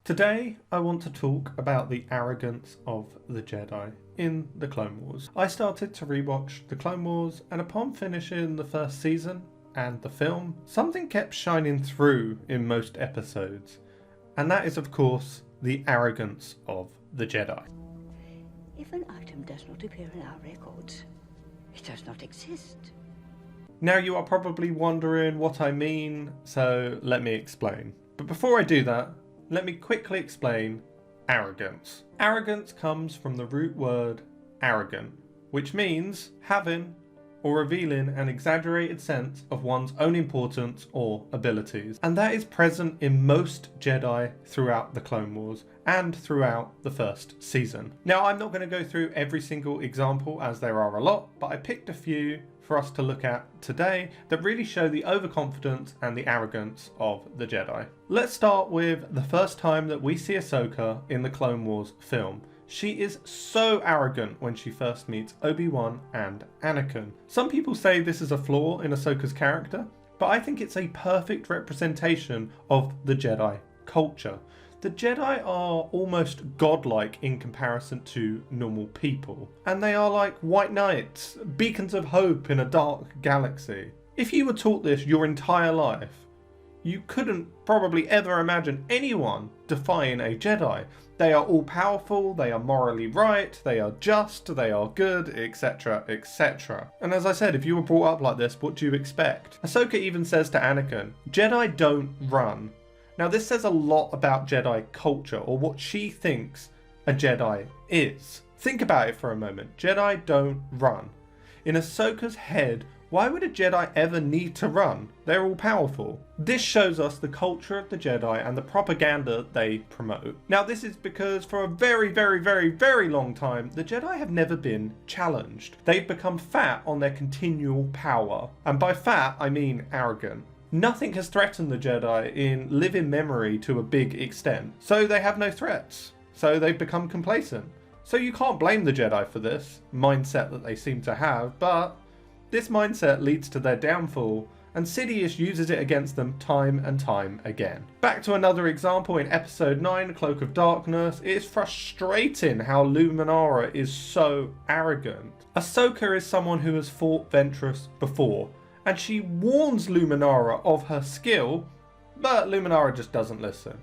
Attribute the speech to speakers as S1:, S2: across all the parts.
S1: Today, I want to talk about the arrogance of the Jedi in the Clone Wars. I started to rewatch the Clone Wars, and upon finishing the first season and the film, something kept shining through in most episodes, and that is of course the arrogance of the Jedi.
S2: If an item does not appear in our records, it does not exist.
S1: Now you are probably wondering what I mean, so let me explain. But before I do that, let me quickly explain arrogance. Arrogance comes from the root word arrogant, which means having or revealing an exaggerated sense of one's own importance or abilities. And that is present in most Jedi throughout the Clone Wars and throughout the first season. Now, I'm not going to go through every single example as there are a lot, but I picked a few for us to look at today that really show the overconfidence and the arrogance of the Jedi. Let's start with the first time that we see Ahsoka in the Clone Wars film. She is so arrogant when she first meets Obi-Wan and Anakin. Some people say this is a flaw in Ahsoka's character, but I think it's a perfect representation of the Jedi culture. The Jedi are almost godlike in comparison to normal people, and they are like white knights, beacons of hope in a dark galaxy. If you were taught this your entire life, you couldn't probably ever imagine anyone defying a Jedi. They are all powerful, they are morally right, they are just, they are good, etc, etc. And as I said, if you were brought up like this, what do you expect? Ahsoka even says to Anakin, Jedi don't run. Now this says a lot about Jedi culture, or what she thinks a Jedi is. Think about it for a moment. Jedi don't run. In Ahsoka's head, why would a Jedi ever need to run? They're all powerful. This shows us the culture of the Jedi and the propaganda they promote. Now this is because for a very long time, the Jedi have never been challenged. They've become fat on their continual power. And by fat, I mean arrogant. Nothing has threatened the Jedi in living memory to a big extent. So they have no threats. So they've become complacent. So you can't blame the Jedi for this mindset that they seem to have, but this mindset leads to their downfall, and Sidious uses it against them time and time again. Back to another example in episode 9, Cloak of Darkness, it is frustrating how Luminara is so arrogant. Ahsoka is someone who has fought Ventress before, and she warns Luminara of her skill, but Luminara just doesn't listen.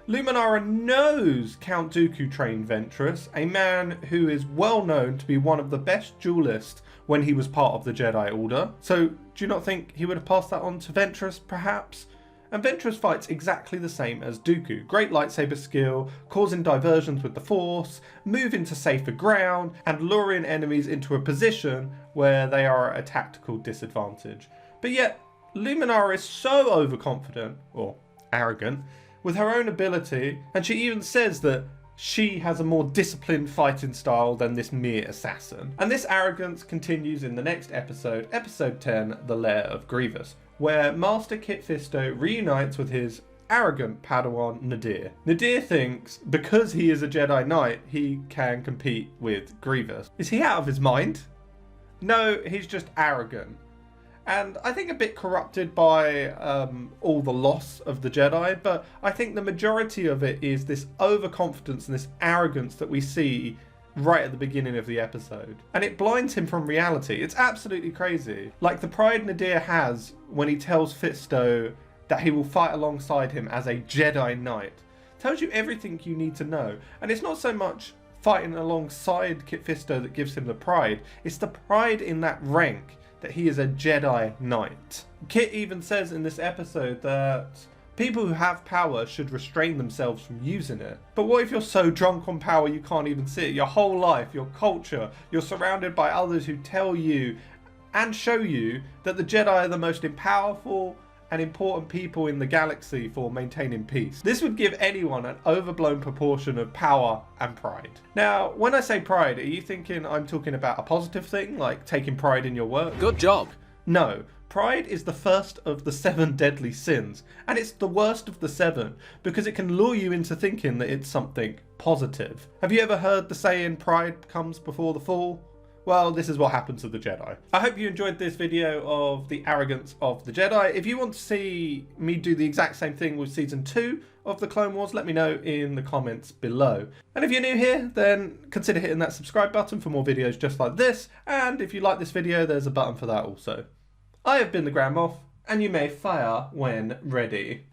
S1: Luminara knows Count Dooku trained Ventress, a man who is well known to be one of the best duelists when he was part of the Jedi Order. So do you not think he would have passed that on to Ventress perhaps? And Ventress fights exactly the same as Dooku. Great lightsaber skill, causing diversions with the Force, moving to safer ground, and luring enemies into a position where they are at a tactical disadvantage. But yet, Luminara is so overconfident, or arrogant, with her own ability, and she even says that she has a more disciplined fighting style than this mere assassin. And this arrogance continues in the next episode, episode 10, The Lair of Grievous, where Master Kit Fisto reunites with his arrogant Padawan Nadir. Nadir thinks because he is a Jedi Knight, he can compete with Grievous. Is he out of his mind? No, he's just arrogant. And I think a bit corrupted by all the loss of the Jedi, but I think the majority of it is this overconfidence and this arrogance that we see right at the beginning of the episode. And it blinds him from reality. It's absolutely crazy. Like the pride Nadir has when he tells Fisto that he will fight alongside him as a Jedi Knight. Tells you everything you need to know. And it's not so much fighting alongside Kit Fisto that gives him the pride. It's the pride in that rank that he is a Jedi Knight. Kit even says in this episode that people who have power should restrain themselves from using it. But what if you're so drunk on power you can't even see it? Your whole life, your culture, you're surrounded by others who tell you and show you that the Jedi are the most powerful and important people in the galaxy for maintaining peace. This would give anyone an overblown proportion of power and pride. Now, when I say pride, are you thinking I'm talking about a positive thing, like taking pride in your work?
S3: Good job.
S1: No. Pride is the first of the 7 deadly sins, and it's the worst of the 7 because it can lure you into thinking that it's something positive. Have you ever heard the saying, pride comes before the fall? well, this is what happened to the Jedi. I hope you enjoyed this video of the Arrogance of the Jedi. If you want to see me do the exact same thing with Season 2 of the Clone Wars, let me know in the comments below. And if you're new here, then consider hitting that subscribe button for more videos just like this. And if you like this video, there's a button for that also. I have been the Grand Moff, and you may fire when ready.